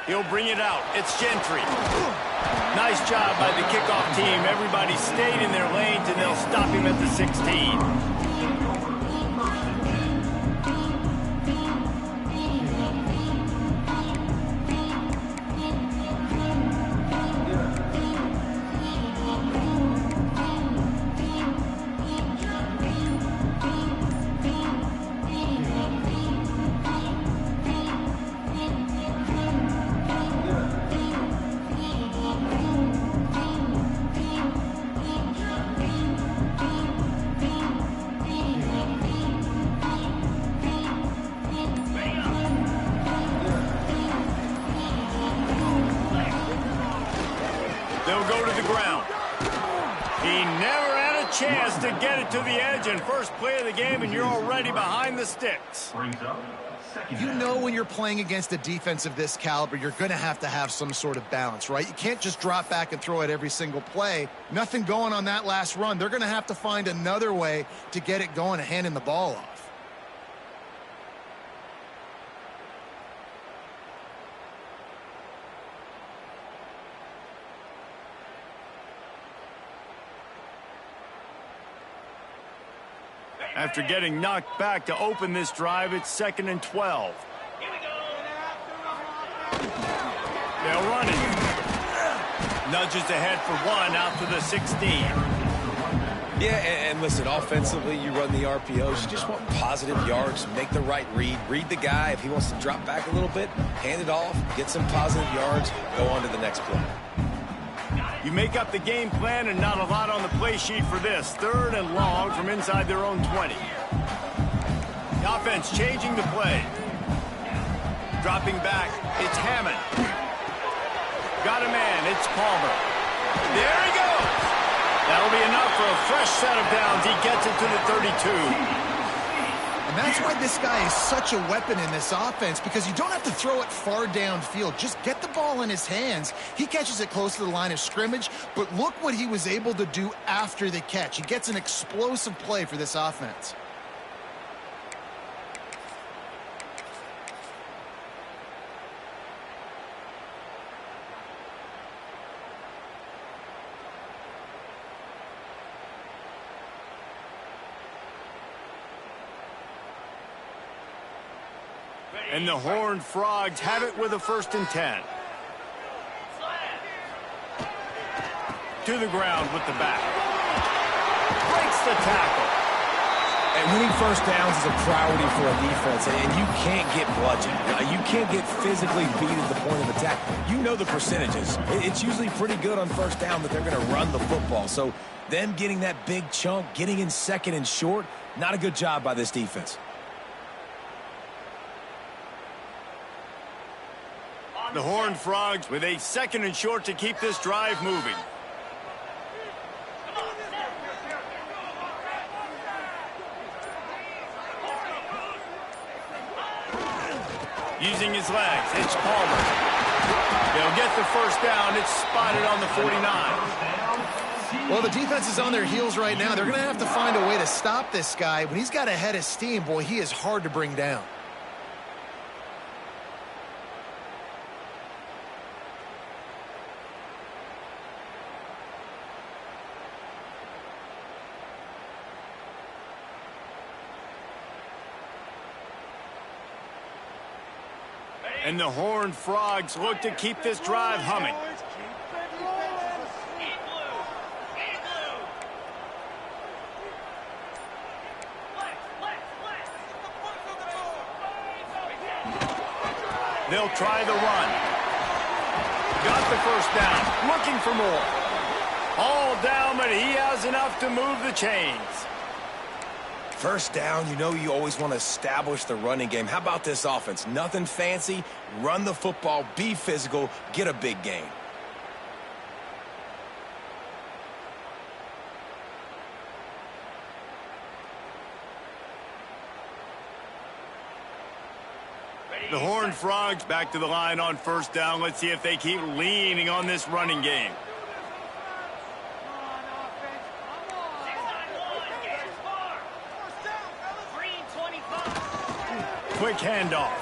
He'll bring it out. It's Gentry. Nice job by the kickoff team. Everybody stayed in their lanes, and they'll stop him at the 16. They'll go to the ground. He never had a chance to get it to the edge, and first play of the game, and you're already behind the sticks. You know when you're playing against a defense of this caliber, you're going to have some sort of balance, right? You can't just drop back and throw it every single play. Nothing going on that last run. They're going to have to find another way to get it going and handing the ball off. After getting knocked back to open this drive, it's 2nd and 12. They'll run it. Nudges ahead for one out to the 16. Yeah, and listen, offensively, you run the RPOs. You just want positive yards, make the right read. Read the guy. If he wants to drop back a little bit, hand it off, get some positive yards, go on to the next play. You make up the game plan and not a lot on the play sheet for this. 3rd and long from inside their own 20. The offense changing the play. Dropping back, it's Hammond. Got a man, it's Palmer. There he goes. That'll be enough for a fresh set of downs. He gets it to the 32. And that's why this guy is such a weapon in this offense, because you don't have to throw it far downfield. Just get the ball in his hands. He catches it close to the line of scrimmage, but look what he was able to do after the catch. He gets an explosive play for this offense. And the Horned Frogs have it with a 1st and 10. To the ground with the back. Breaks the tackle. And winning first downs is a priority for a defense, and you can't get bludgeoned. You can't get physically beat at the point of attack. You know the percentages. It's usually pretty good on first down that they're going to run the football. So them getting that big chunk, getting in 2nd and short, not a good job by this defense. The Horned Frogs with a 2nd and short to keep this drive moving. Using his legs, it's Palmer. They'll get the first down. It's spotted on the 49. Well, the defense is on their heels right now. They're going to have to find a way to stop this guy. When he's got a head of steam, boy, he is hard to bring down. And the Horned Frogs look to keep this drive humming. They'll try the run. Got the first down. Looking for more. All down, but he has enough to move the chains. First down, you know you always want to establish the running game. How about this offense? Nothing fancy. Run the football, be physical, get a big gain. The Horned Frogs back to the line on first down. Let's see if they keep leaning on this running game. Quick handoff.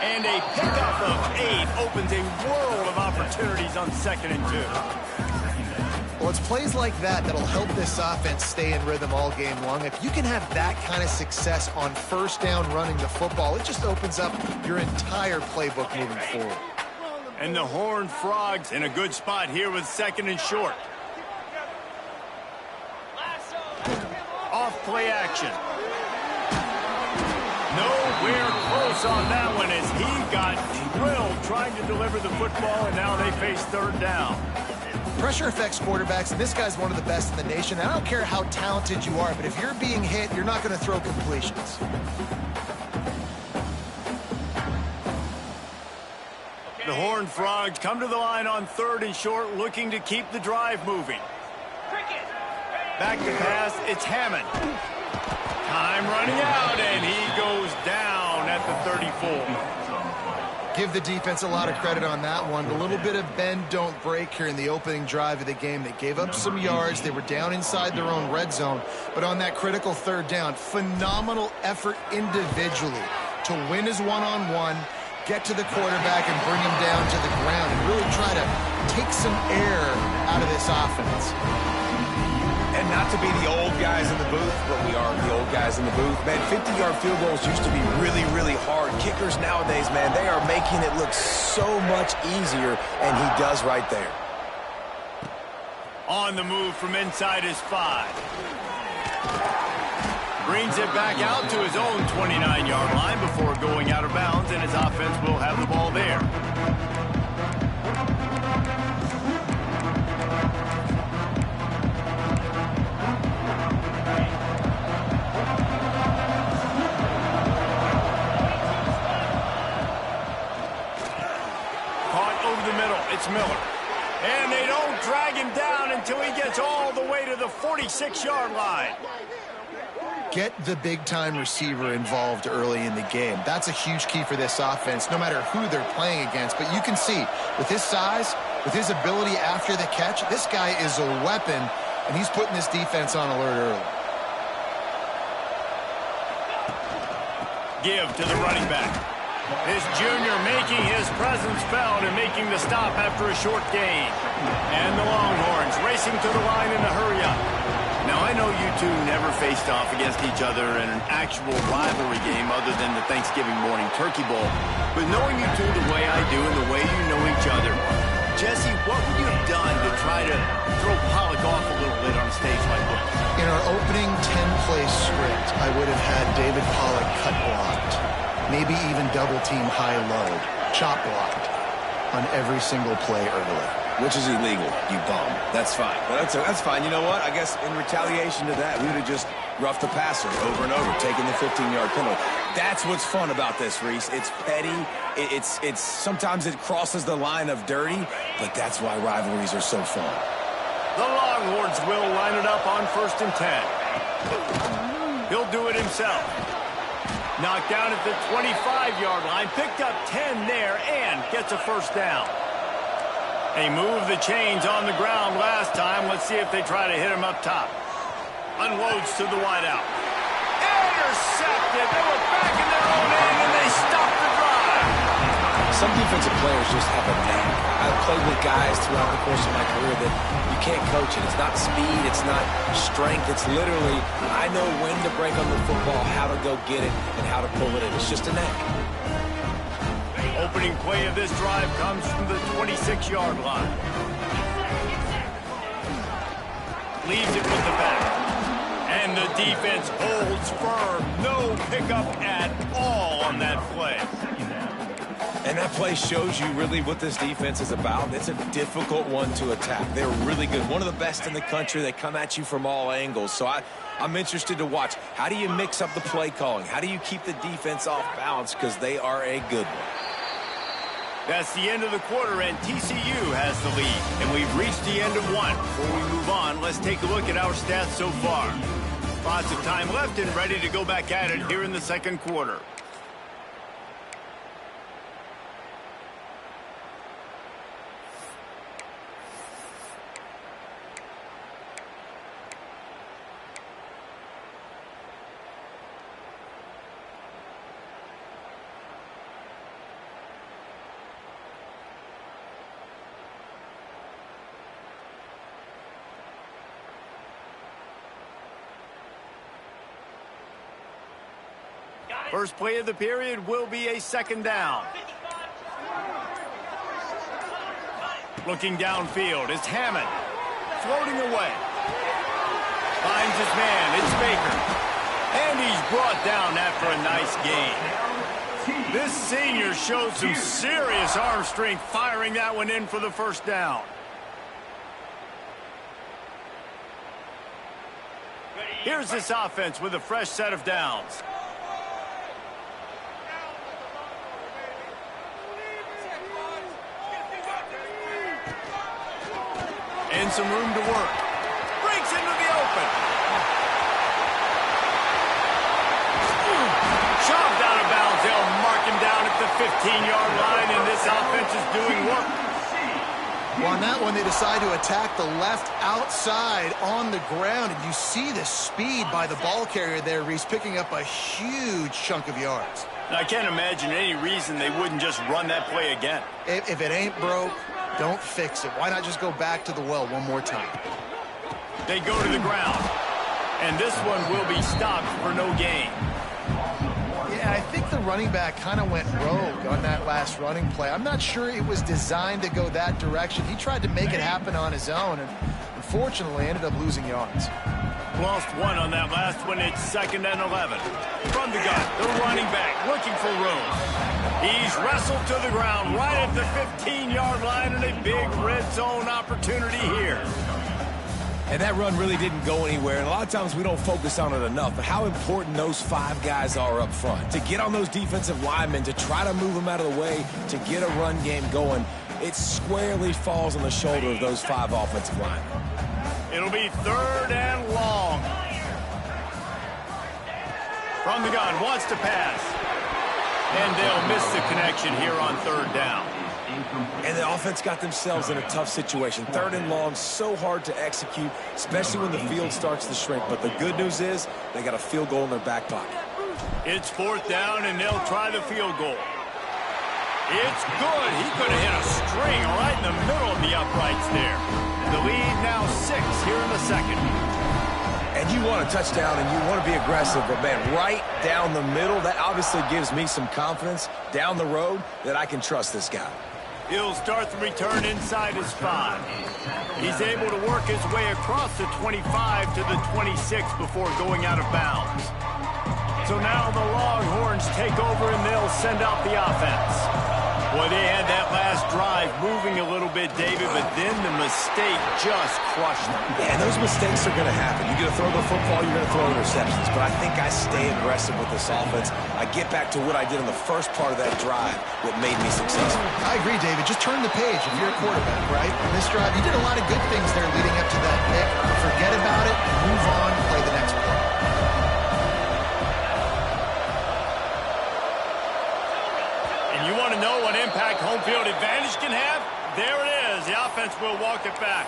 And a pickup of 8 opens a world of opportunities on 2nd and 2. Well, it's plays like that that'll help this offense stay in rhythm all game long. If you can have that kind of success on 1st down running the football, it just opens up your entire playbook moving forward. And the Horned Frogs in a good spot here with 2nd and short. Off play action. Nowhere close on that one as he got drilled trying to deliver the football, and now they face 3rd down. Pressure affects quarterbacks, and this guy's one of the best in the nation. I don't care how talented you are, but if you're being hit, you're not going to throw completions. The Horned Frogs come to the line on 3rd and short, looking to keep the drive moving. Back to pass, it's Hammond. Time running out, and he goes down at the 34. Give the defense a lot of credit on that one. A little bit of bend, don't break here in the opening drive of the game. They gave up some yards. They were down inside their own red zone. But on that critical 3rd down, phenomenal effort individually to win his one-on-one, get to the quarterback and bring him down to the ground and really try to take some air out of this offense. And not to be the old guys in the booth, but we are the old guys in the booth. Man, 50-yard field goals used to be really, really hard. Kickers nowadays, man, they are making it look so much easier, and he does right there. On the move from inside his 5. Brings it back out to his own 29-yard line before going out of bounds, and his offense will have the ball there. It's Miller. And they don't drag him down until he gets all the way to the 46-yard line. Get the big-time receiver involved early in the game. That's a huge key for this offense, no matter who they're playing against. But you can see, with his size, with his ability after the catch, this guy is a weapon, and he's putting this defense on alert early. Give to the running back. This junior making his presence felt and making the stop after a short gain. And the Longhorns racing to the line in a hurry-up. Now, I know you two never faced off against each other in an actual rivalry game other than the Thanksgiving morning Turkey Bowl. But knowing you two the way I do and the way you know each other, Jesse, what would you have done to try to throw Pollock off a little bit on a stage like this? In our opening 10-play script, I would have had David Pollock cut blocked. Maybe even double-team high-low, chop blocked on every single play early. Which is illegal, you bum. That's fine. Well, that's fine. You know what? I guess in retaliation to that, we would have just roughed the passer over and over, taking the 15-yard penalty. That's what's fun about this, Reese. It's petty. It's sometimes it crosses the line of dirty, but that's why rivalries are so fun. The Longhorns will line it up on 1st and 10. He'll do it himself. Knocked down at the 25-yard line, picked up 10 there, and gets a 1st down. They moved the chains on the ground last time. Let's see if they try to hit him up top. Unloads to the wideout. Intercepted. They were back in their own end, and they stopped the drive. Some defensive players just have a knack. I've played with guys throughout the course of my career that you can't coach it. It's not speed. It's not strength. It's literally, I know when to break on the football, how to go get it, and how to pull it in. It's just a knack. Opening play of this drive comes from the 26-yard line. Leaves it with the back. And the defense holds firm. No pickup at all on that play. And that play shows you really what this defense is about. It's a difficult one to attack. They're really good. One of the best in the country. They come at you from all angles. So I'm interested to watch. How do you mix up the play calling? How do you keep the defense off balance? Because they are a good one. That's the end of the quarter, and TCU has the lead. And we've reached the end of one. Before we move on, let's take a look at our stats so far. Lots of time left and ready to go back at it here in the 2nd quarter. First play of the period will be a second down. Looking downfield is Hammond. Floating away. Finds his man. It's Baker. And he's brought down after a nice gain. This senior showed some serious arm strength firing that one in for the first down. Here's this offense with a fresh set of downs. And some room to work. Breaks into the open. Shoved out of bounds. They'll mark him down at the 15-yard line, and this offense is doing work. Well, on that one, they decide to attack the left outside on the ground, and you see the speed by the ball carrier there, Reese, picking up a huge chunk of yards. Now, I can't imagine any reason they wouldn't just run that play again. If it ain't broke, don't fix it. Why not just go back to the well one more time? They go to the ground, and this one will be stopped for no gain. Yeah, I think the running back kind of went rogue on that last running play. I'm not sure it was designed to go that direction. He tried to make it happen on his own, and unfortunately ended up losing yards. Lost one on that last one. It's 2nd and 11. From the gun, the running back looking for room. He's wrestled to the ground right at the 15-yard line, and a big red zone opportunity here. And that run really didn't go anywhere. And a lot of times we don't focus on it enough, but how important those 5 guys are up front. To get on those defensive linemen, to try to move them out of the way, to get a run game going, it squarely falls on the shoulder of those 5 offensive linemen. It'll be 3rd and long. From the gun, wants to pass. And they'll miss the connection here on 3rd down. And the offense got themselves in a tough situation. 3rd and long, so hard to execute, especially when the field starts to shrink. But the good news is they got a field goal in their back pocket. It's 4th down, and they'll try the field goal. It's good. He could have hit a string right in the middle of the uprights there. The lead now 6 here in the 2nd. And you want a touchdown and you want to be aggressive, but man, right down the middle, that obviously gives me some confidence down the road that I can trust this guy. He'll start the return inside his 5. He's able to work his way across the 25 to the 26 before going out of bounds. So now the Longhorns take over and they'll send out the offense. Well, they had that last drive moving a little bit, David, but then the mistake just crushed them. Yeah, and those mistakes are going to happen. You're going to throw the football, you're going to throw interceptions, but I think I stay aggressive with this offense. I get back to what I did in the first part of that drive, what made me successful. I agree, David. Just turn the page if you're a quarterback, right? On this drive, you did a lot of good things there leading up to that pick. Forget about it, move on, play the next play. And you want to know what impact home field advantage can have? There it is. The offense will walk it back.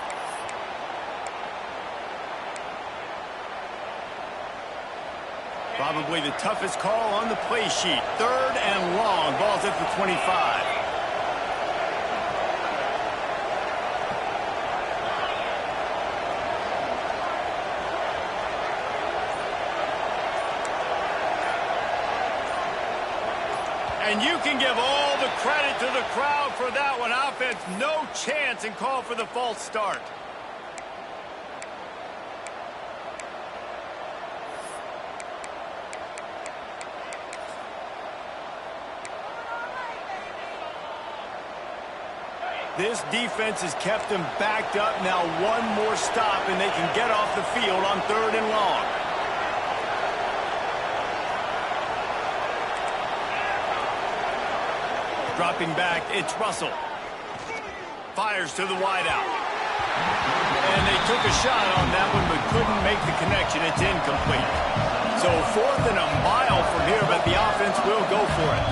Probably the toughest call on the play sheet. 3rd and long. Ball's at the 25. And you can give all the credit to the crowd for that one. Offense, no chance, and call for the false start. This defense has kept them backed up. Now one more stop, and they can get off the field on 3rd and long. Dropping back, it's Russell. Fires to the wideout. And they took a shot on that one, but couldn't make the connection. It's incomplete. So 4th and a mile from here, but the offense will go for it.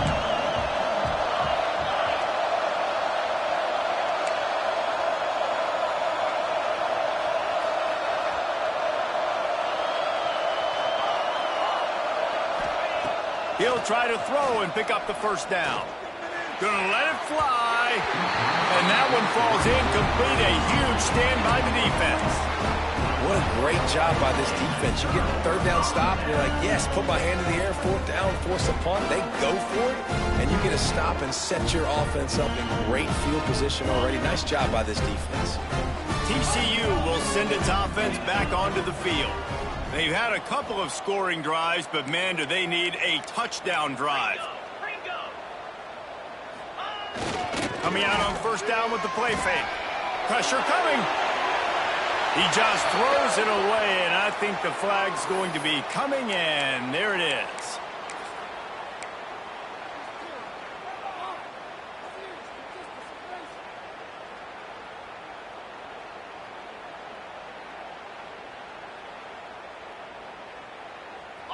He'll try to throw and pick up the first down. Gonna let it fly. And that one falls incomplete. A huge stand by the defense. What a great job by this defense. You get the third down stop, and you're like, yes, put my hand in the air, fourth down, force a punt. They go for it, and you get a stop and set your offense up in great field position already. Nice job by this defense. TCU will send its offense back onto the field. They've had a couple of scoring drives, but, man, do they need a touchdown drive. Coming out on first down with the play fake. Pressure coming. He just throws it away, and I think the flag's going to be coming, and there it is.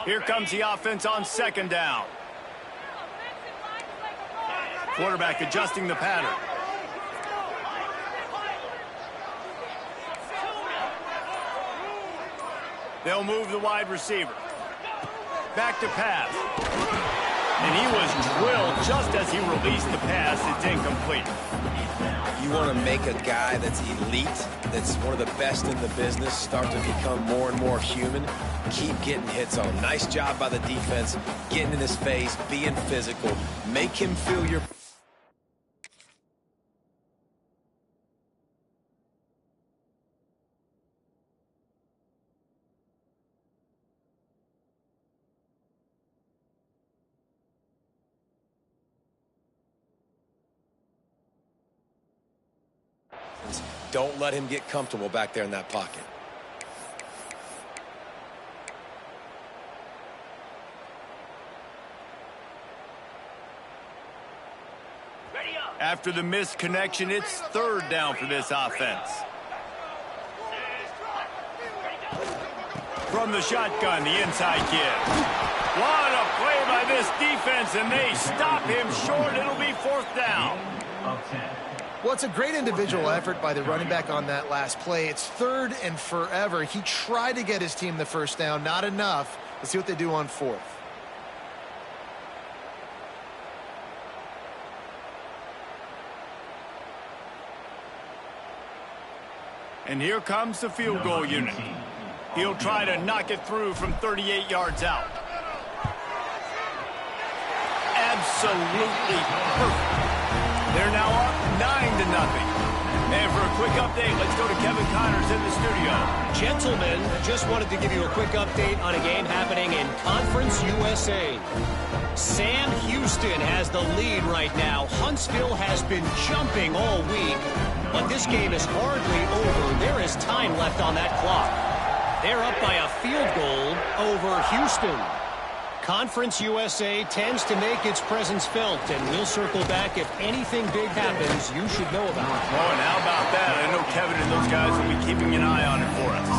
Here comes the offense on second down. Quarterback adjusting the pattern. They'll move the wide receiver. Back to pass. And he was drilled just as he released the pass. It's incomplete. You want to make a guy that's elite, that's one of the best in the business, start to become more and more human. Keep getting hits on him. Nice job by the defense, getting in his face, being physical. Make him feel your... Don't let him get comfortable back there in that pocket. After the missed connection, it's third down for this offense. From the shotgun, the inside give. What a play by this defense, and they stop him short. It'll be fourth down. Well, it's a great individual effort by the running back on that last play. It's third and forever. He tried to get his team the first down. Not enough. Let's see what they do on fourth. And here comes the field goal unit. He'll try to knock it through from 38 yards out. Absolutely perfect. They're now up 9-0. And for a quick update, let's go to Kevin Connors in the studio. Gentlemen, just wanted to give you a quick update on a game happening in Conference USA. Sam Houston has the lead right now. Huntsville has been jumping all week, but this game is hardly over. There is time left on that clock. They're up by a field goal over Houston. Conference USA tends to make its presence felt, and we'll circle back if anything big happens you should know about. Oh, and how about that? I know Kevin and those guys will be keeping an eye on it for us.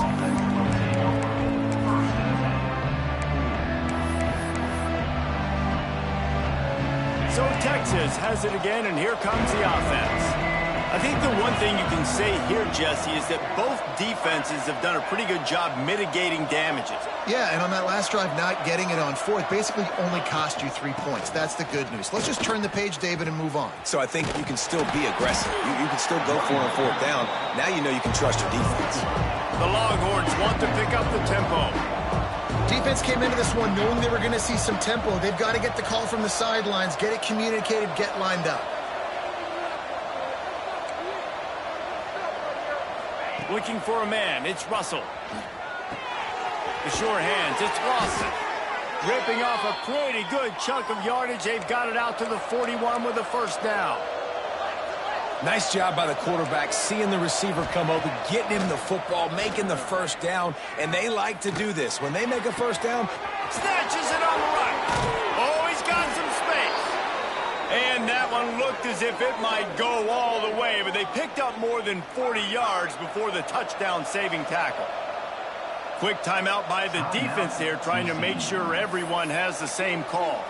So Texas has it again, and here comes the offense. I think the one thing you can say here, Jesse, is that both defenses have done a pretty good job mitigating damages. Yeah, and on that last drive, not getting it on fourth basically only cost you 3 points. That's the good news. Let's just turn the page, David, and move on. So I think you can still be aggressive. You can still go for it on fourth down. Now you know you can trust your defense. The Longhorns want to pick up the tempo. Defense came into this one knowing they were going to see some tempo. They've got to get the call from the sidelines, get it communicated, get lined up. Looking for a man, it's Russell. The short hands, it's Lawson. Ripping off a pretty good chunk of yardage. They've got it out to the 41 with a first down. Nice job by the quarterback, seeing the receiver come open, getting him the football, making the first down, and they like to do this. When they make a first down, snatches it on the run. Oh, he's got some space. And that one looked as if it might go all the way, but they picked up more than 40 yards before the touchdown-saving tackle. Quick timeout by the defense there, trying to make sure everyone has the same call.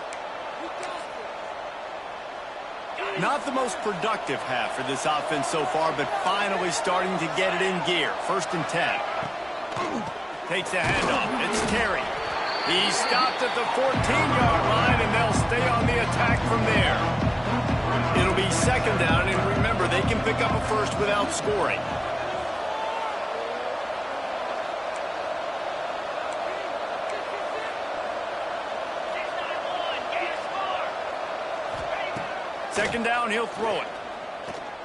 Not the most productive half for this offense so far, but finally starting to get it in gear. 1st and 10. Takes a handoff. It's Terry. He stopped at the 14-yard line, and they'll stay on the attack from there. It'll be 2nd down, and remember, they can pick up a first without scoring. Second down, he'll throw it.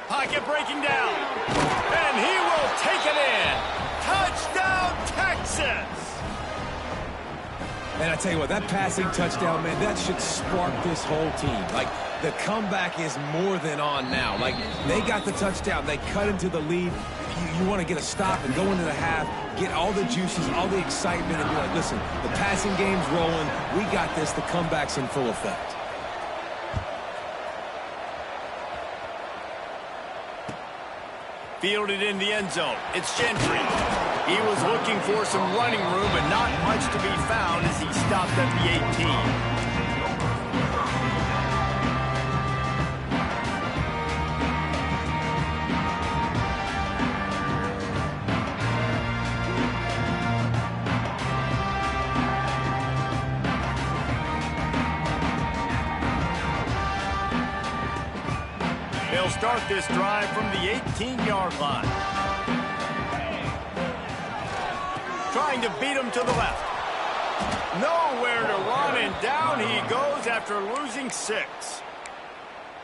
Pocket breaking down. And he will take it in. Touchdown, Texas! And I tell you what, that passing touchdown, man, that should spark this whole team. Like, the comeback is more than on now. Like, they got the touchdown. They cut into the lead. You want to get a stop and go into the half, get all the juices, all the excitement, and be like, listen, the passing game's rolling. We got this. The comeback's in full effect. Fielded in the end zone. It's Gentry. He was looking for some running room, but not much to be found as he stopped at the 18. They'll start this drive from the 18-yard line. Trying to beat him to the left. Nowhere to run, and down he goes after losing 6.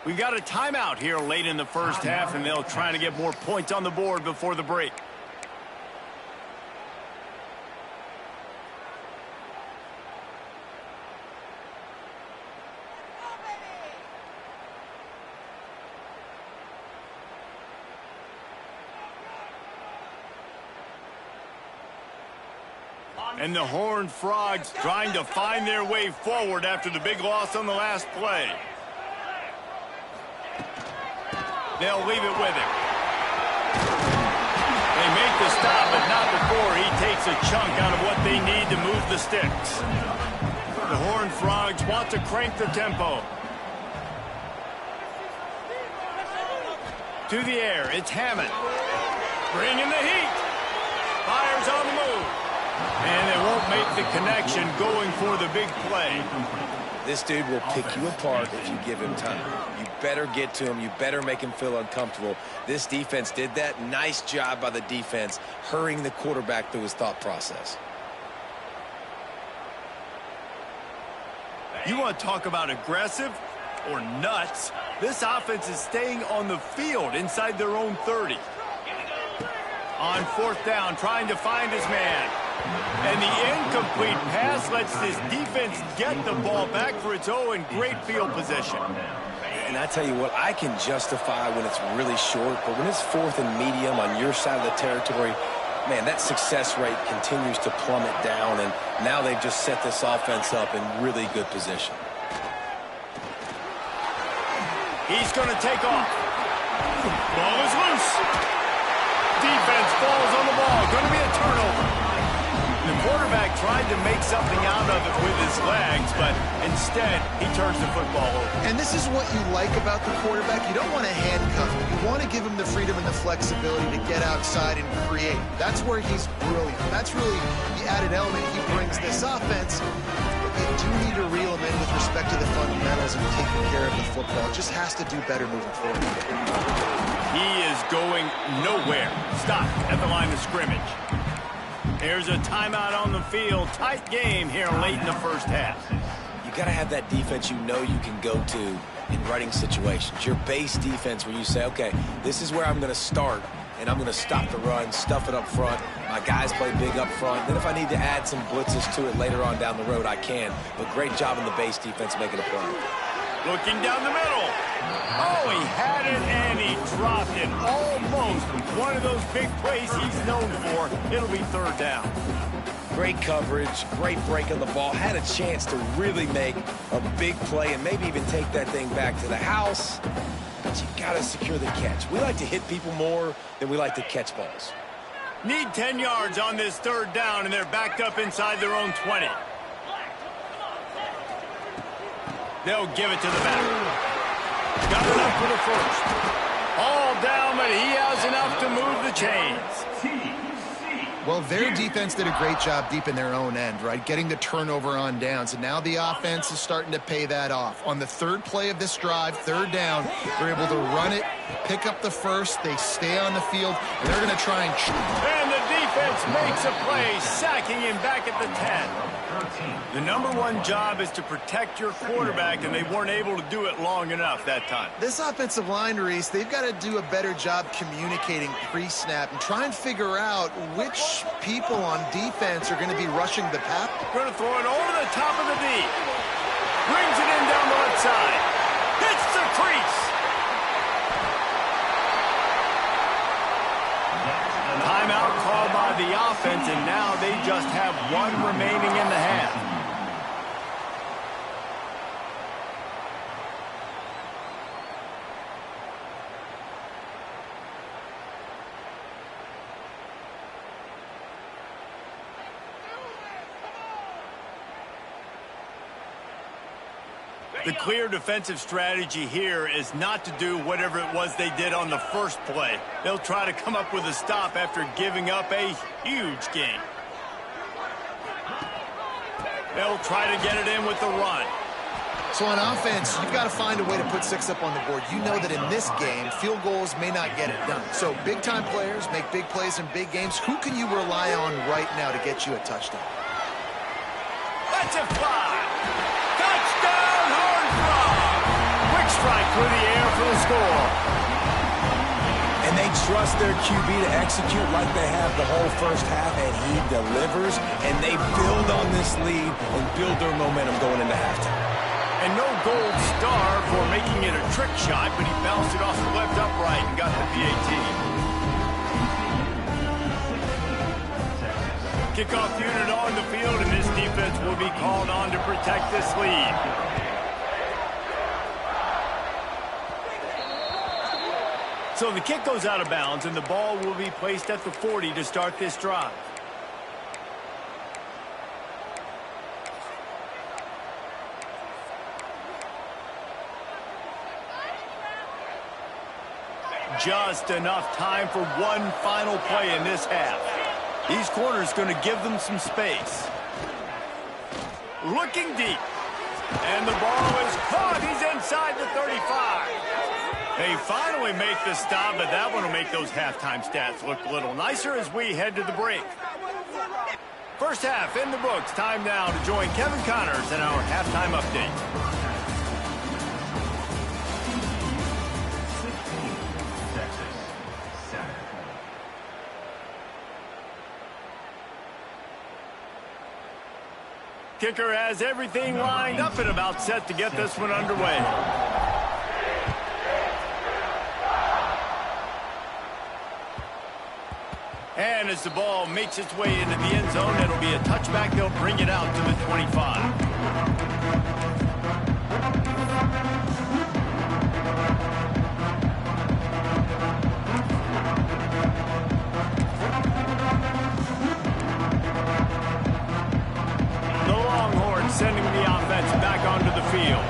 We've got a timeout here late in the first half, and they'll try to get more points on the board before the break. And the Horned Frogs trying to find their way forward after the big loss on the last play. They'll leave it with him. They make the stop, but not before he takes a chunk out of what they need to move the sticks. The Horned Frogs want to crank the tempo. To the air, it's Hammond. Bringing the heat. Fires on the move. And they won't make the connection going for the big play. This dude will pick you apart if you give him time. You better get to him. You better make him feel uncomfortable. This defense did that. Nice job by the defense, hurrying the quarterback through his thought process. You want to talk about aggressive or nuts? This offense is staying on the field inside their own 30. On fourth down, trying to find his man. And the incomplete pass lets this defense get the ball back for its own great field position. And I tell you what, I can justify when it's really short, but when it's fourth and medium on your side of the territory, man, that success rate continues to plummet down, and now they've just set this offense up in really good position. He's going to take off. Ball is loose. Defense falls on the ball. Going to be a turnover. The quarterback tried to make something out of it with his legs, but instead, he turns the football over. And this is what you like about the quarterback. You don't want to handcuff him. You want to give him the freedom and the flexibility to get outside and create. That's where he's brilliant. That's really the added element he brings this offense. But you do need to reel him in with respect to the fundamentals and taking care of the football. Just has to do better moving forward. He is going nowhere. Stop at the line of scrimmage. There's a timeout on the field. Tight game here late in the first half. You got to have that defense you know you can go to in running situations. Your base defense where you say, okay, this is where I'm going to start, and I'm going to stop the run, stuff it up front. My guys play big up front. Then if I need to add some blitzes to it later on down the road, I can. But great job in the base defense making a play. Looking down the middle. Oh, he had it, and he dropped it almost. One of those big plays he's known for. It'll be third down. Great coverage, great break on the ball. Had a chance to really make a big play and maybe even take that thing back to the house. But you got to secure the catch. We like to hit people more than we like to catch balls. Need 10 yards on this third down, and they're backed up inside their own 20. They'll give it to the back. Got enough for the first. All down, but he has enough to move the chains. Well, their defense did a great job deep in their own end, right? Getting the turnover on downs. And now the offense is starting to pay that off. On the third play of this drive, third down, they're able to run it, pick up the first, they stay on the field, and they're going to try and... And the defense makes a play, sacking him back at the 10. The #1 job is to protect your quarterback, and they weren't able to do it long enough that time. This offensive line, Reese, they've got to do a better job communicating pre-snap and try and figure out which people on defense are going to be rushing the pass. Going to throw it over the top of the D. Brings it in down the left side. Hits the crease. Timeout called by the offense, and now they just have one remaining in the half. The clear defensive strategy here is not to do whatever it was they did on the first play. They'll try to come up with a stop after giving up a huge gain. They'll try to get it in with the run. So on offense, you've got to find a way to put 6 up on the board. You know that in this game, field goals may not get it done. So big-time players make big plays in big games. Who can you rely on right now to get you a touchdown? That's a fly. Touchdown, hard frog. Quick strike through the air for the score. And they trust their QB to execute like they have the whole first half, and he delivers, and they build on this lead and build their momentum going into halftime. And no gold star for making it a trick shot, but he bounced it off the left upright and got the PAT. Kickoff unit on the field, and this defense will be called on to protect this lead. So the kick goes out of bounds, and the ball will be placed at the 40 to start this drive. Just enough time for one final play in this half. These corners going to give them some space. Looking deep. And the ball is caught. He's inside the 35. They finally make the stop, but that one will make those halftime stats look a little nicer as we head to the break. First half in the books. Time now to join Kevin Connors in our halftime update. Kicker has everything lined up and about set to get this one underway. And as the ball makes its way into the end zone, it'll be a touchback. They'll bring it out to the 25. Sending the offense back onto the field.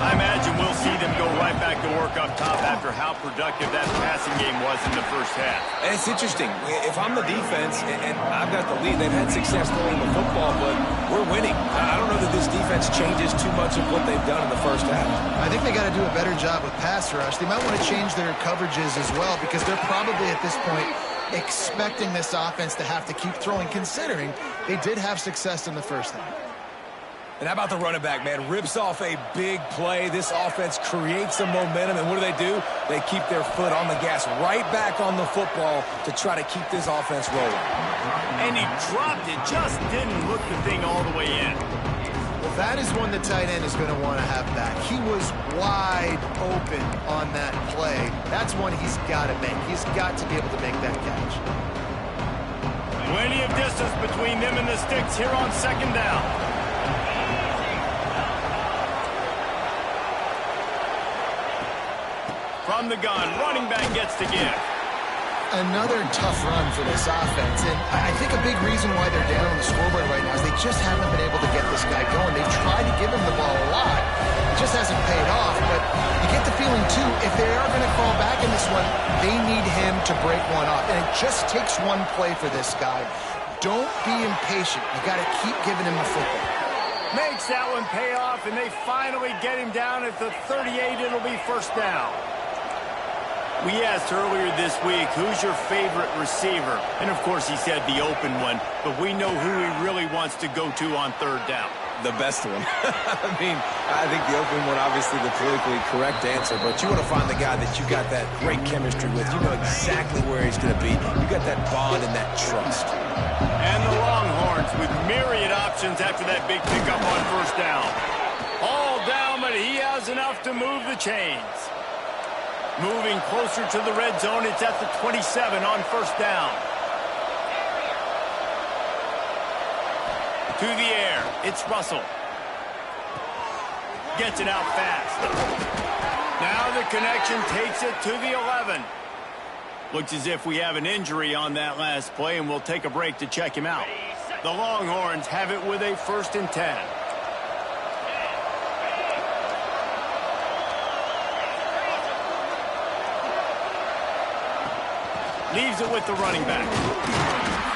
I imagine we'll see them go right back to work up top after how productive that passing game was in the first half. And it's interesting. If I'm the defense and I've got the lead, they've had success throwing the football, but we're winning. I don't know that this defense changes too much of what they've done in the first half. I think they got to do a better job with pass rush. They might want to change their coverages as well, because they're probably at this point expecting this offense to have to keep throwing, considering they did have success in the first half. And how about the running back, man? Rips off a big play. This offense creates some momentum, and what do? They keep their foot on the gas, right back on the football to try to keep this offense rolling. And he dropped it, just didn't look the thing all the way in. Well, that is one the tight end is going to want to have back. He was wide open on that play. That's one he's got to make. He's got to be able to make that catch. Plenty of distance between them and the sticks here on second down. From the gun, running back gets to give. Another tough run for this offense, and I think a big reason why they're down on the scoreboard right now is they just haven't been able to get this guy going. They've tried to give him the ball a lot. It just hasn't paid off, but you get the feeling, too, if they are going to fall back in this one, they need him to break one off, and it just takes one play for this guy. Don't be impatient. You got to keep giving him the football. Makes that one pay off, and they finally get him down at the 38. It'll be first down. We asked earlier this week, who's your favorite receiver? And, of course, he said the open one, but we know who he really wants to go to on third down. The best one. I mean, I think the open one, obviously the politically correct answer, but you want to find the guy that you got that great chemistry with. You know exactly where he's going to be. You got that bond and that trust. And the Longhorns with myriad options after that big pickup on first down. All down, but he has enough to move the chains. Moving closer to the red zone, it's at the 27 on first down. To the air, it's Russell. Gets it out fast. Now the connection takes it to the 11. Looks as if we have an injury on that last play, and we'll take a break to check him out. The Longhorns have it with a 1st and 10. Leaves it with the running back.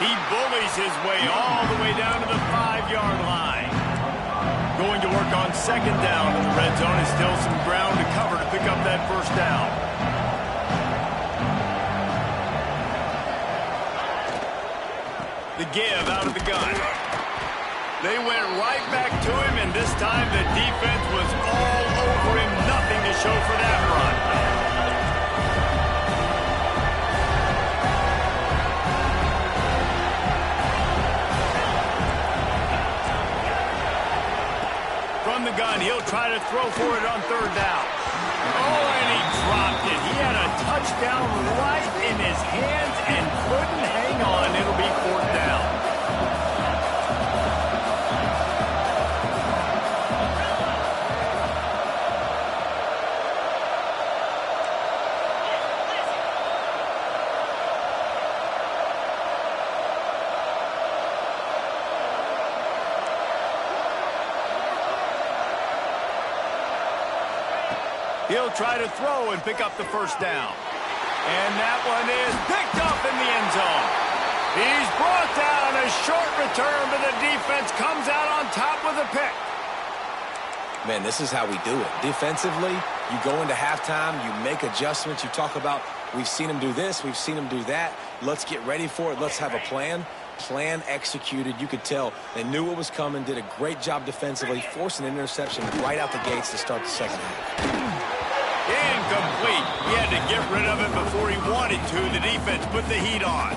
He bullies his way all the way down to the 5-yard line. Going to work on 2nd down in the red zone. Is still some ground to cover to pick up that first down. The give out of the gun. They went right back to him, and this time the defense was all over him. Nothing to show for that run. From the gun, he'll try to throw for it on 3rd down. Oh, and he dropped it. He had a touchdown right in his hands and couldn't hang on. It'll be 4th down. He'll try to throw and pick up the first down. And that one is picked up in the end zone. He's brought down a short return, but the defense comes out on top with a pick. Man, this is how we do it. Defensively, you go into halftime, you make adjustments. You talk about, we've seen him do this, we've seen him do that. Let's get ready for it. Let's have a plan. Plan executed. You could tell they knew what was coming, did a great job defensively, forced an interception right out the gates to start the second half. Incomplete. He had to get rid of it before he wanted to. The defense put the heat on.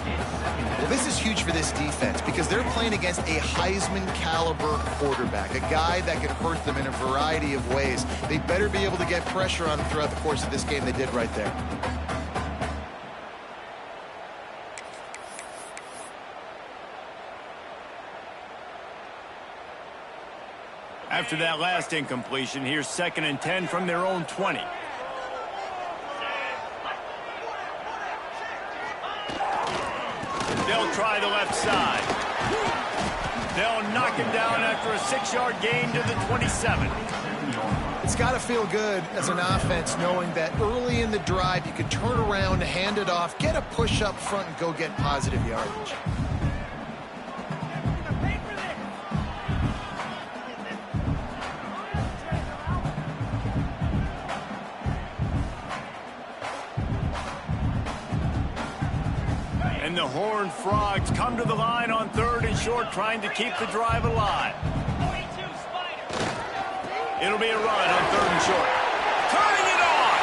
Well, this is huge for this defense because they're playing against a Heisman-caliber quarterback, a guy that can hurt them in a variety of ways. They better be able to get pressure on him throughout the course of this game. They did right there. After that last incompletion, here's 2nd and 10 from their own 20. They'll try the left side. They'll knock him down after a 6-yard gain to the 27. It's got to feel good as an offense knowing that early in the drive you can turn around, hand it off, get a push up front, and go get positive yardage. And the Horned Frogs come to the line on 3rd and short, trying to keep the drive alive. It'll be a run on 3rd and short. Turning it on!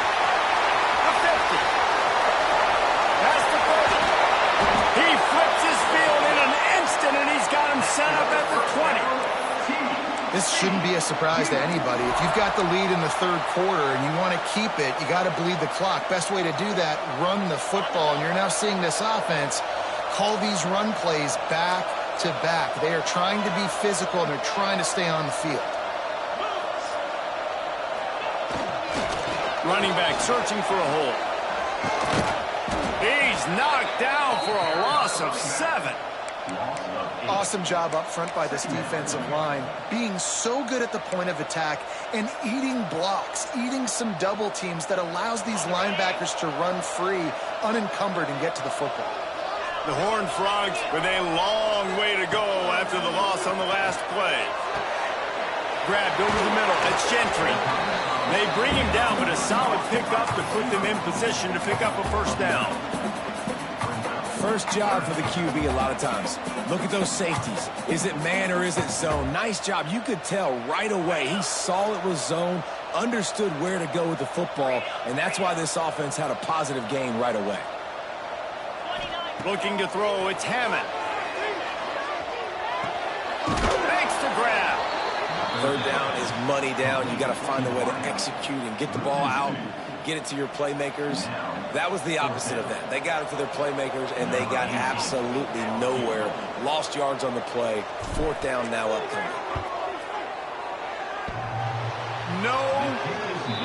The 50. Past the 30. He flips his field in an instant, and he's got him set up at the 20. This shouldn't be a surprise to anybody. If you've got the lead in the 3rd quarter and you want to keep it, you got to bleed the clock. Best way to do that, run the football. And you're now seeing this offense call these run plays back to back. They are trying to be physical, and they're trying to stay on the field. Running back searching for a hole. He's knocked down for a loss of 7. Awesome job up front by this defensive line, being so good at the point of attack and eating blocks, eating some double teams that allows these linebackers to run free, unencumbered, and get to the football. The Horned Frogs with a long way to go after the loss on the last play. Grabbed over the middle. That's Gentry. They bring him down, but a solid pickup to put them in position to pick up a first down. First job for the QB a lot of times. Look at those safeties. Is it man or is it zone? Nice job. You could tell right away. He saw it was zone, understood where to go with the football, and that's why this offense had a positive gain right away. Looking to throw, it's Hammond. Thanks to grab. Third down is money down. You got to find a way to execute and get the ball out, get it to your playmakers. That was the opposite of that. They got it to their playmakers, and they got absolutely nowhere. Lost yards on the play. Fourth down now upcoming. No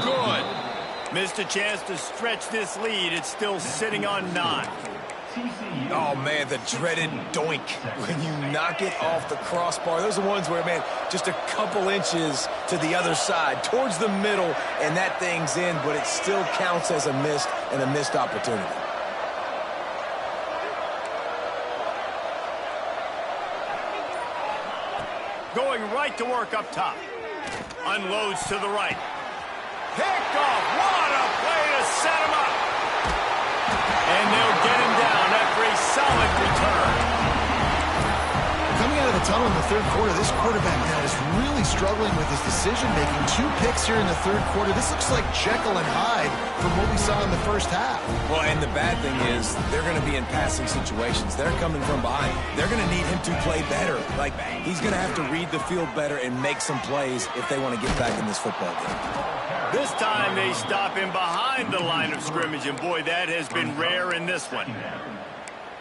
good. Missed a chance to stretch this lead. It's still sitting on 9. Oh, man, the dreaded doink. When you knock it off the crossbar, those are ones where, man, just a couple inches to the other side, towards the middle, and that thing's in, but it still counts as a missed and a missed opportunity. Going right to work up top. Unloads to the right. Picked off. What a play to set him up. And they'll get him down after a solid return. Coming out of the tunnel in the third quarter, this quarterback now is really struggling with his decision-making. 2 picks here in the third quarter. This looks like Jekyll and Hyde from what we saw in the first half. Well, and the bad thing is they're going to be in passing situations. They're coming from behind. They're going to need him to play better. Like, he's going to have to read the field better and make some plays if they want to get back in this football game. This time they stop him behind the line of scrimmage, and boy, that has been rare in this one.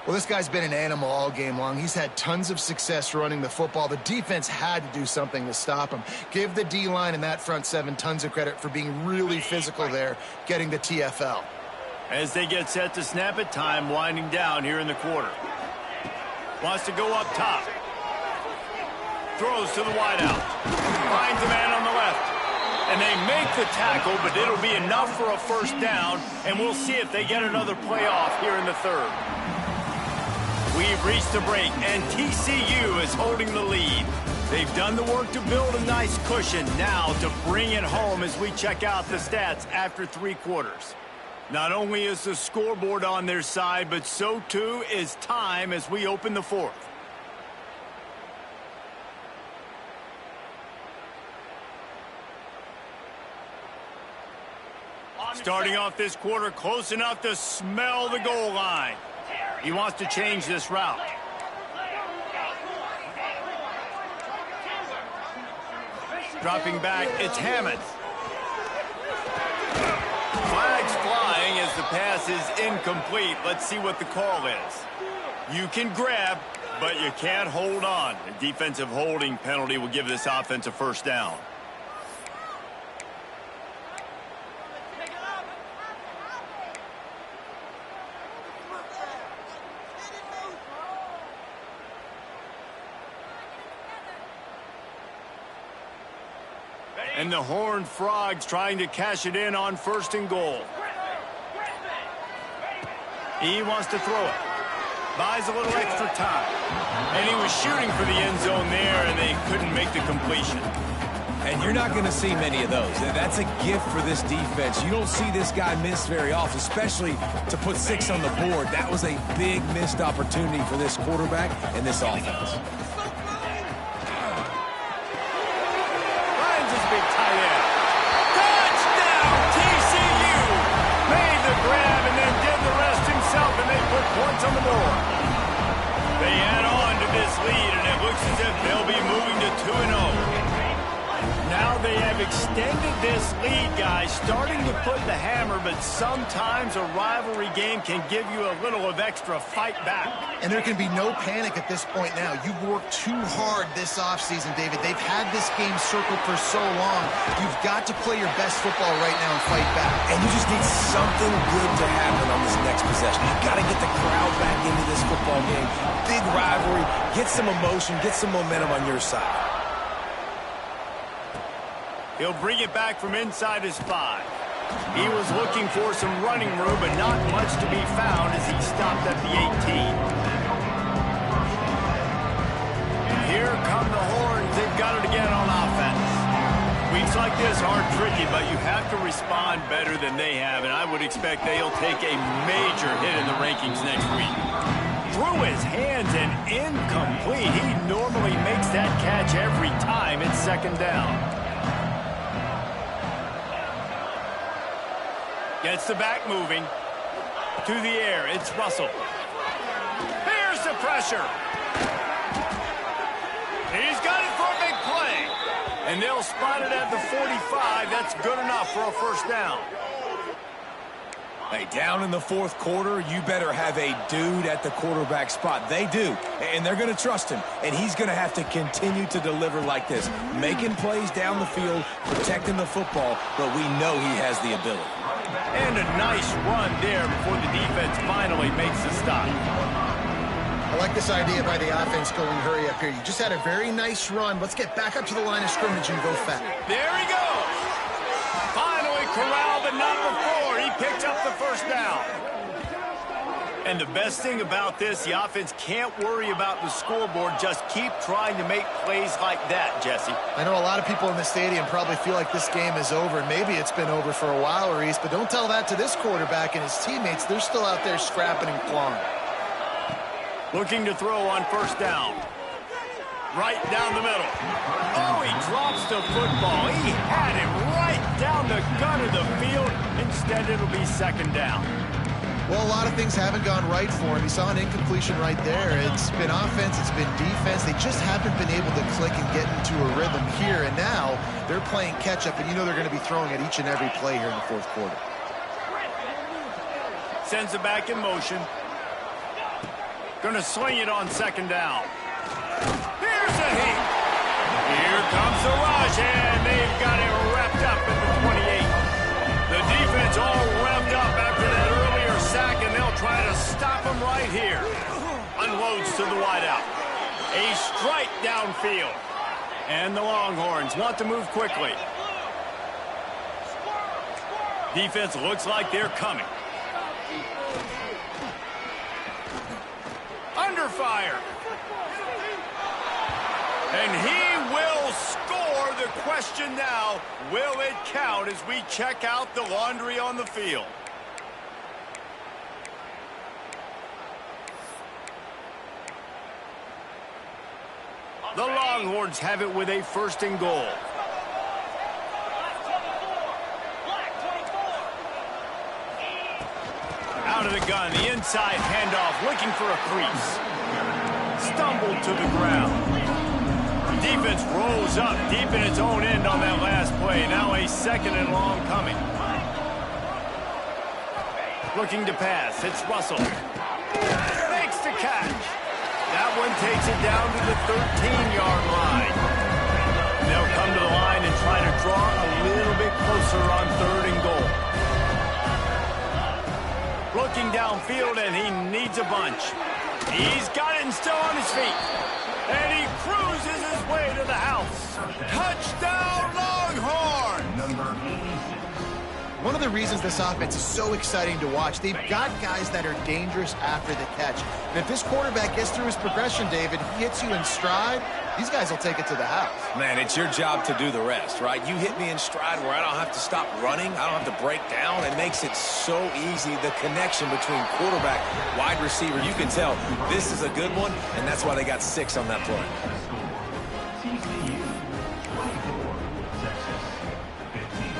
Well, this guy's been an animal all game long. He's had tons of success running the football. The defense had to do something to stop him. Give the D-line and that front 7 tons of credit for being really physical there, getting the TFL. As they get set to snap it, time winding down here in the quarter. Wants to go up top. Throws to the wideout. Finds a man on the left. And they make the tackle, but it'll be enough for a first down, and we'll see if they get another play off here in the third. We've reached a break, and TCU is holding the lead. They've done the work to build a nice cushion. Now to bring it home as we check out the stats after 3 quarters. Not only is the scoreboard on their side, but so too is time as we open the fourth. Starting off this quarter close enough to smell the goal line. He wants to change this route. Dropping back, it's Hammond. Flags flying as the pass is incomplete. Let's see what the call is. You can grab, but you can't hold on. A defensive holding penalty will give this offense a first down. And the Horned Frogs trying to cash it in on 1st and goal. He wants to throw it. Buys a little extra time. And he was shooting for the end zone there, and they couldn't make the completion. And you're not going to see many of those. That's a gift for this defense. You don't see this guy miss very often, especially to put 6 on the board. That was a big missed opportunity for this quarterback and this offense. Big tight end. Touchdown, TCU! Made the grab and then did the rest himself, and they put points on the board. They add on to this lead, and it looks as if they'll be moving to 2-0. Now they have extended this lead, guys, starting to put the hammer, but sometimes a rivalry game can give you a little of extra fight back. And there can be no panic at this point now. You've worked too hard this offseason, David. They've had this game circled for so long. You've got to play your best football right now and fight back. And you just need something good to happen on this next possession. You've got to get the crowd back into this football game. Big rivalry. Get some emotion. Get some momentum on your side. He'll bring it back from inside his 5. He was looking for some running room, but not much to be found as he stopped at the 18. Here come the Horns. They've got it again on offense. We've Moments like this are tricky, but you have to respond better than they have, and I would expect they'll take a major hit in the rankings next week. Through his hands and incomplete. He normally makes that catch every time it's second down. Gets the back moving. To the air, it's Russell. Here's the pressure. He's got it for a big play. And they'll spot it at the 45. That's good enough for a first down. Hey, down in the fourth quarter, you better have a dude at the quarterback spot. They do, and they're going to trust him. And he's going to have to continue to deliver like this, making plays down the field, protecting the football, but we know he has the ability. And a nice run there before the defense finally makes the stop. I like this idea by the offense going hurry up here. You just had a very nice run. Let's get back up to the line of scrimmage and go fast. There he goes. Finally corralled, but not before. He picked up the first down. And the best thing about this, the offense can't worry about the scoreboard. Just keep trying to make plays like that, Jesse. I know a lot of people in the stadium probably feel like this game is over. Maybe it's been over for a while, Reese, but don't tell that to this quarterback and his teammates. They're still out there scrapping and clawing. Looking to throw on first down. Right down the middle. Oh, he drops the football. He had it right down the gun of the field. Instead, it'll be second down. Well, a lot of things haven't gone right for him. He saw an incompletion right there. It's been offense, it's been defense. They just haven't been able to click and get into a rhythm here. And now they're playing catch-up, and you know they're going to be throwing at each and every play here in the fourth quarter. Sends it back in motion. Going to swing it on second down. Here's a heat. Here comes the rush, and they've got it wrapped up at the 28. The defense all revved up after that earlier sack, and they'll try to stop him right here. Unloads to the wideout. A strike downfield. And the Longhorns want to move quickly. Defense looks like they're coming. Under fire. And he will score. The question now, will it count as we check out the laundry on the field? The Longhorns have it with a first and goal. Out of the gun, the inside handoff, looking for a crease. Stumbled to the ground. Defense rolls up deep in its own end on that last play. Now a second and long coming. Looking to pass. It's Russell. Makes the catch. That one takes it down to the 13-yard line. They'll come to the line and try to draw a little bit closer on third and goal. Looking downfield, and he needs a bunch. He's got it and still on his feet. And he cruises his way to the house. Touchdown, Longhorn! One of the reasons this offense is so exciting to watch, they've got guys that are dangerous after the catch. And if this quarterback gets through his progression, David, he hits you in stride, these guys will take it to the house. Man, it's your job to do the rest, right? You hit me in stride where I don't have to stop running. I don't have to break down. It makes it so easy, the connection between quarterback, wide receiver. You can tell this is a good one, and that's why they got 6 on that play. TCU 24, Texas 15.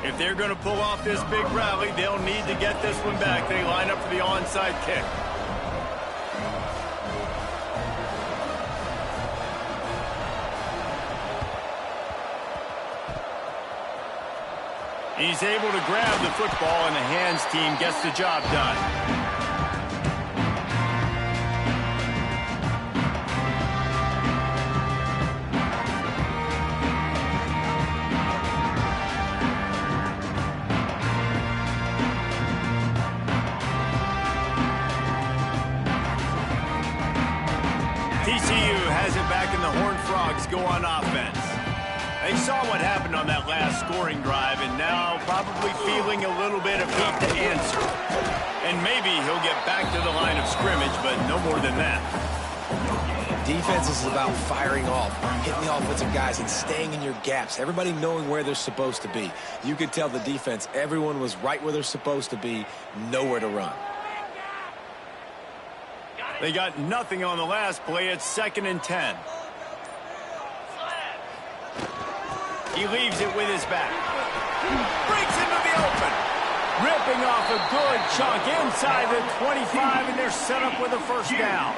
If they're going to pull off this big rally, they'll need to get this one back. They line up for the onside kick. He's able to grab the football, and the hands team gets the job done. TCU has it back, and the Horned Frogs go on offense. They saw what happened on that last scoring drive, and now probably feeling a little bit of heat to answer. And maybe he'll get back to the line of scrimmage, but no more than that. Defense is about firing off, hitting the offensive guys, and staying in your gaps. Everybody knowing where they're supposed to be. You could tell the defense, everyone was right where they're supposed to be, nowhere to run. They got nothing on the last play. It's 2nd and 10. He leaves it with his back. Breaks into the open. Ripping off a good chunk inside the 25, and they're set up with a first down.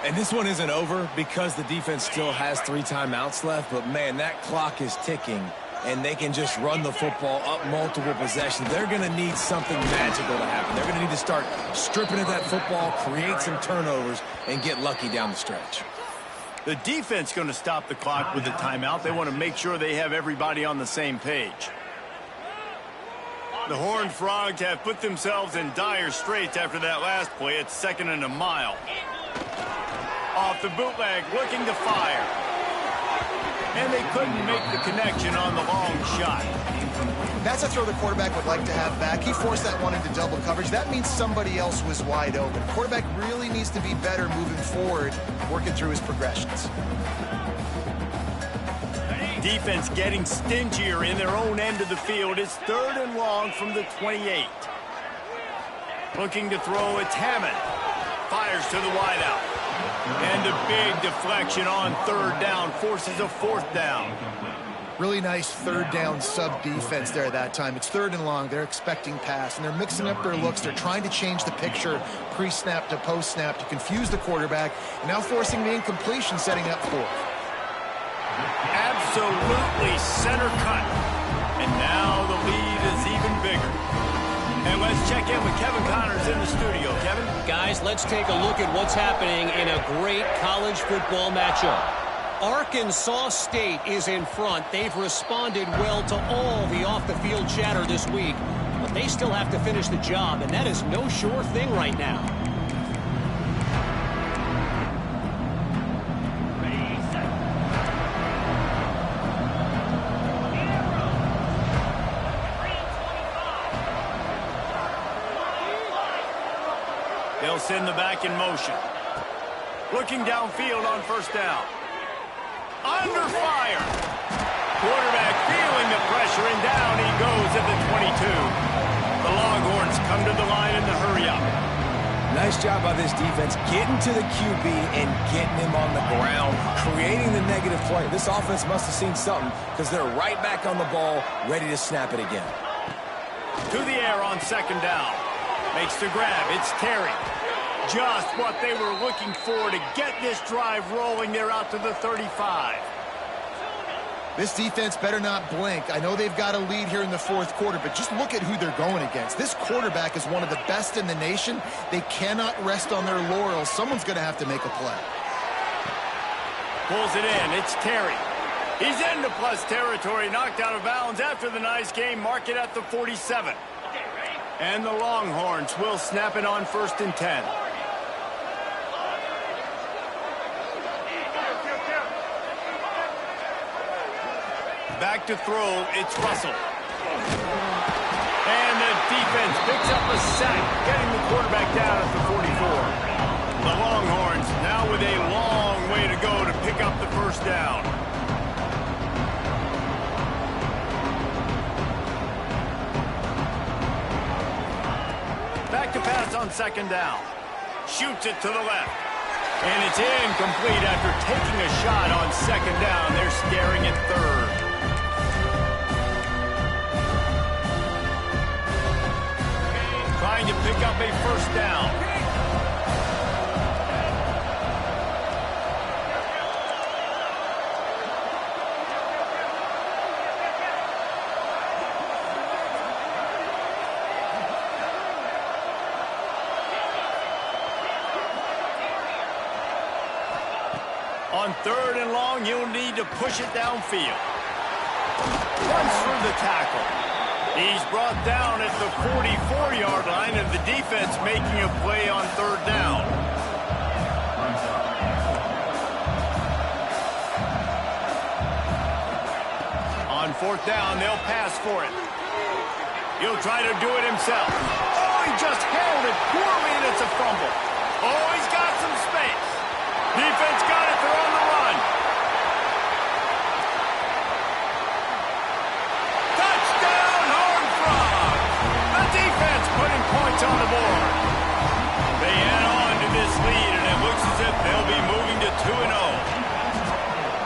And this one isn't over because the defense still has 3 timeouts left, but man, that clock is ticking, and they can just run the football up multiple possessions. They're going to need something magical to happen. They're going to need to start stripping at that football, create some turnovers, and get lucky down the stretch. The defense going to stop the clock with the timeout. They want to make sure they have everybody on the same page. The Horned Frogs have put themselves in dire straits after that last play. It's 2nd and a mile. Off the bootleg, looking to fire. And they couldn't make the connection on the long shot. That's a throw the quarterback would like to have back. He forced that one into double coverage. That means somebody else was wide open. The quarterback really needs to be better moving forward, working through his progressions. Defense getting stingier in their own end of the field. It's 3rd and long from the 28. Looking to throw, it's Hammond. Fires to the wideout. And a big deflection on 3rd down forces a 4th down. Really nice 3rd down sub defense there that time. It's 3rd and long. They're expecting pass, and they're mixing up their looks. They're trying to change the picture pre-snap to post-snap to confuse the quarterback, and now forcing the incompletion, setting up 4th. Absolutely center cut. And now the lead is even bigger. And let's check in with Kevin Connors in the studio. Kevin? Guys, let's take a look at what's happening in a great college football matchup. Arkansas State is in front. They've responded well to all the off-the-field chatter this week, but they still have to finish the job, and that is no sure thing right now. They'll send the back in motion. Looking downfield on 1st down. Under fire. Quarterback feeling the pressure, and down he goes at the 22. The Longhorns come to the line in the hurry up. Nice job by this defense getting to the QB and getting him on the ground, creating the negative play. This offense must have seen something because they're right back on the ball, ready to snap it again. To the air on 2nd down. Makes the grab. It's Terry. Just what they were looking for to get this drive rolling. They're out to the 35. This defense better not blink. I know they've got a lead here in the 4th quarter, but just look at who they're going against. This quarterback is one of the best in the nation. They cannot rest on their laurels. Someone's going to have to make a play. Pulls it in. It's Terry. He's into plus territory. Knocked out of bounds after the nice game. Mark it at the 47. And the Longhorns will snap it on 1st and 10. Back to throw, it's Russell. And the defense picks up a sack, getting the quarterback down at the 44. The Longhorns now with a long way to go to pick up the 1st down. Back to pass on 2nd down. Shoots it to the left. And it's incomplete after taking a shot on 2nd down. They're staring at 3rd. Trying to pick up a 1st down. On 3rd and long, you'll need to push it downfield. Runs through the tackle. He's brought down at the 44-yard line, and the defense making a play on 3rd down. On 4th down, they'll pass for it. He'll try to do it himself. Oh, he just held it poorly, and it's a fumble. Oh, he's got some space. Defense got it. They're on the run. Touchdown, Horned Frog. The defense putting points on the board. They add on to this lead, and it looks as if they'll be moving to 2-0.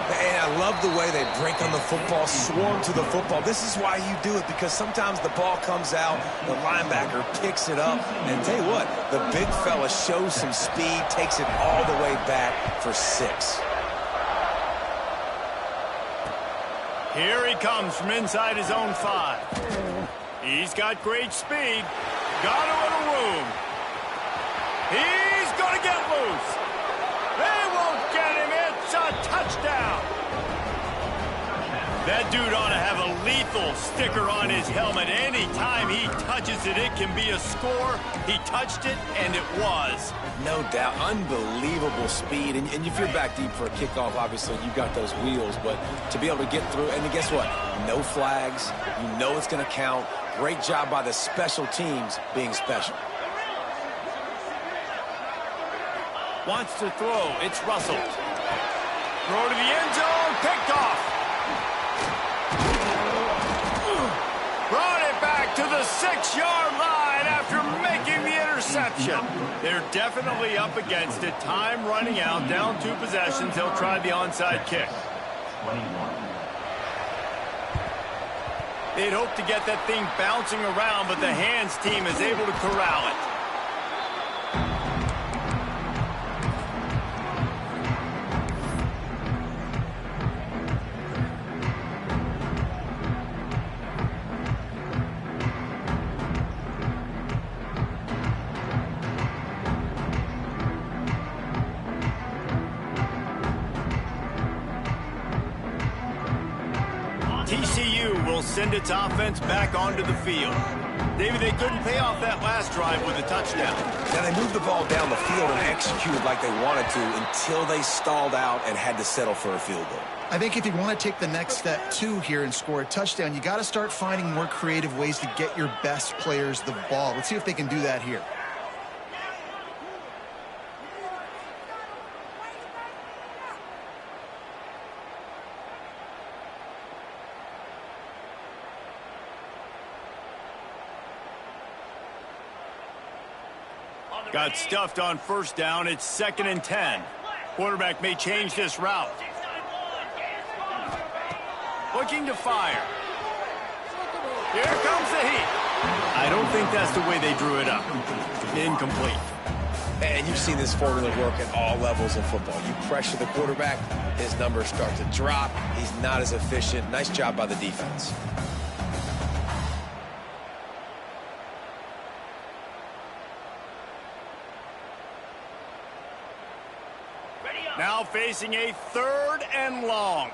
And I love the way they break on the football, swarm to the football. This is why you do it, because sometimes the ball comes out, the linebacker picks it up, and tell you what, the big fella shows some speed, takes it all the way back for 6. Here he comes from inside his own 5. He's got great speed. Got a little room. He's going to get loose. They won't get him. It's a touchdown. That dude ought to have a lethal sticker on his helmet. Anytime he touches it, it can be a score. He touched it, and it was. No doubt. Unbelievable speed. And if you're back deep for a kickoff, obviously you've got those wheels. But to be able to get through, and guess what? No flags. You know it's going to count. Great job by the special teams being special. Wants to throw. It's Russell. Throw to the end zone. Picked off. Brought it back to the 6-yard line after making the interception. They're definitely up against it. Time running out. Down 2 possessions. They'll try the onside kick. 21. They'd hope to get that thing bouncing around, but the hands team is able to corral it. TCU will send its offense back onto the field. David, they couldn't pay off that last drive with a touchdown. Now, they moved the ball down the field and executed like they wanted to until they stalled out and had to settle for a field goal. I think if you want to take the next step, too, here and score a touchdown, you got to start finding more creative ways to get your best players the ball. Let's see if they can do that here. Got stuffed on first down. It's 2nd and 10. Quarterback may change this route. Looking to fire. Here comes the heat. I don't think that's the way they drew it up. Incomplete. And you've seen this formula work at all levels of football. You pressure the quarterback, his numbers start to drop. He's not as efficient. Nice job by the defense. Now facing a 3rd and long.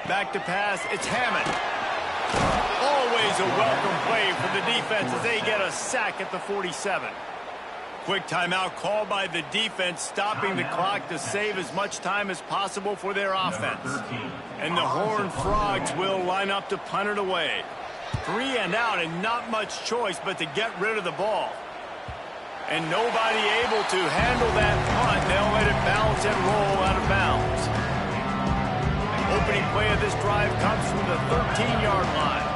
Back to pass, it's Hammond. Always a welcome play for the defense as they get a sack at the 47. Quick timeout called by the defense, stopping the clock to save as much time as possible for their offense. And the Horned Frogs will line up to punt it away. 3 and out, and not much choice but to get rid of the ball. And nobody able to handle that punt. They'll let it bounce and roll out of bounds. Opening play of this drive comes from the 13-yard line.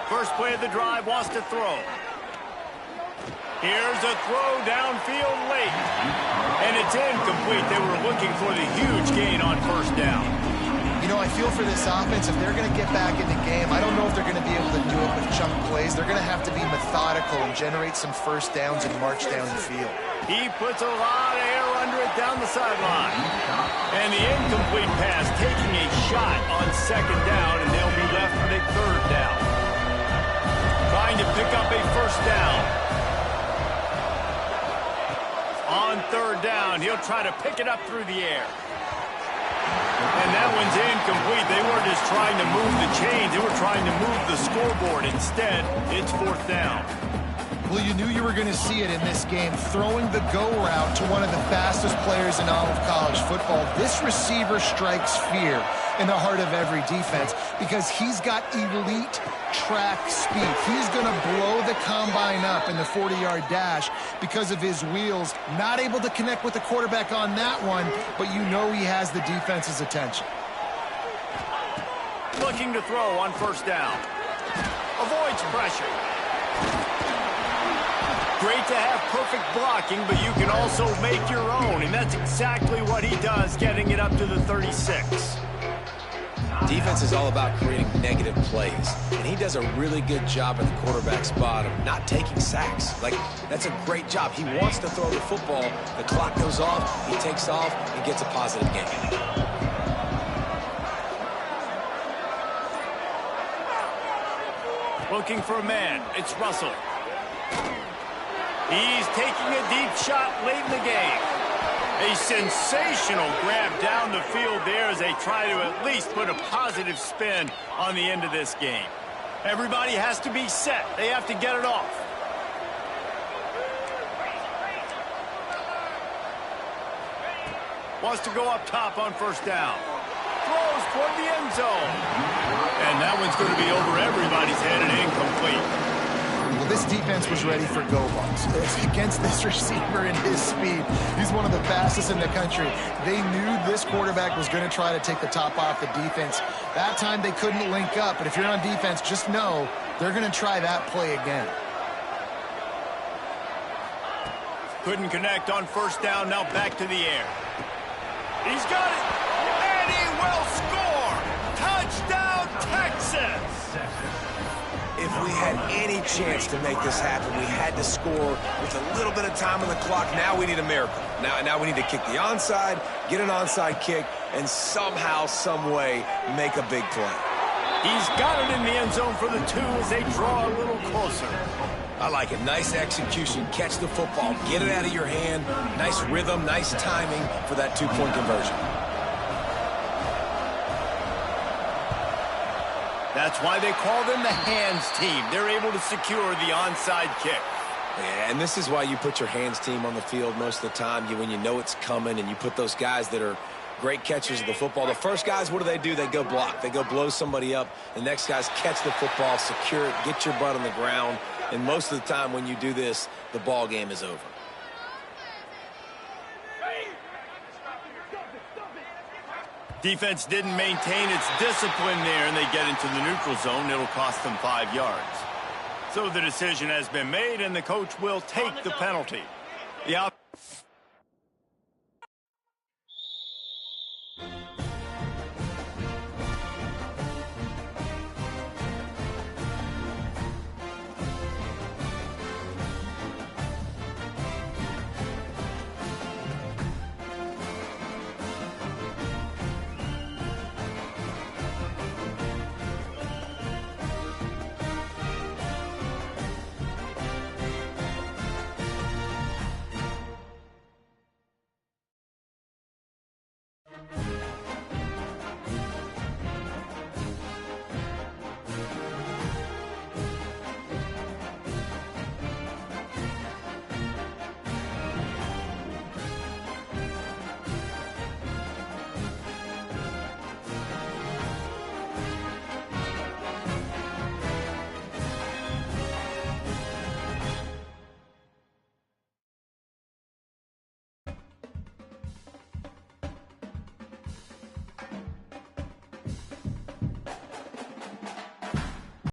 First play of the drive, wants to throw. Here's a throw downfield late. And it's incomplete. They were looking for the huge gain on first down. You know, I feel for this offense, if they're going to get back in the game, I don't know if they're going to be able to do it with chunk plays. They're going to have to be methodical and generate some first downs and march down the field. He puts a lot of air under it down the sideline. And the incomplete pass taking a shot on 2nd down, and they'll be left with a 3rd down. Trying to pick up a first down. On 3rd down, he'll try to pick it up through the air. And that one's incomplete. They weren't just trying to move the chains. They were trying to move the scoreboard. Instead, it's 4th down. Well, you knew you were going to see it in this game, throwing the go route to one of the fastest players in all of college football. This receiver strikes fear in the heart of every defense because he's got elite track speed. He's going to blow the combine up in the 40-yard dash because of his wheels. Not able to connect with the quarterback on that one, but you know he has the defense's attention. Looking to throw on first down. Avoids pressure. Great to have perfect blocking, but you can also make your own, and that's exactly what he does, getting it up to the 36. Defense is all about creating negative plays, and he does a really good job at the quarterback spot of not taking sacks. Like, that's a great job. He wants to throw the football. The clock goes off, he takes off, and gets a positive gain. Looking for a man. It's Russell. He's taking a deep shot late in the game. A sensational grab down the field there as they try to at least put a positive spin on the end of this game. Everybody has to be set. They have to get it off. Wants to go up top on first down. Throws toward the end zone. And that one's going to be over everybody's head and incomplete. Well, this defense was ready for go balls. Against this receiver and his speed, he's one of the fastest in the country. They knew this quarterback was going to try to take the top off the defense. That time they couldn't link up, but if you're on defense, just know they're going to try that play again. Couldn't connect on first down, now back to the air. He's got it, and he will score! Touchdown, Texas! If we had any chance to make this happen, we had to score with a little bit of time on the clock. Now we need a miracle. Now we need to kick the onside, get an onside kick, and somehow, some way, make a big play. He's got it in the end zone for the 2 as they draw a little closer. I like it. Nice execution. Catch the football. Get it out of your hand. Nice rhythm, nice timing for that 2-point conversion. That's why they call them the hands team. They're able to secure the onside kick. Yeah, and this is why you put your hands team on the field most of the time, when you know it's coming, and you put those guys that are great catchers of the football. The first guys, what do? They go block. They go blow somebody up. The next guys catch the football, secure it, get your butt on the ground. And most of the time when you do this, the ball game is over. Defense didn't maintain its discipline there, and they get into the neutral zone. It'll cost them 5 yards. So the decision has been made, and the coach will take the penalty. The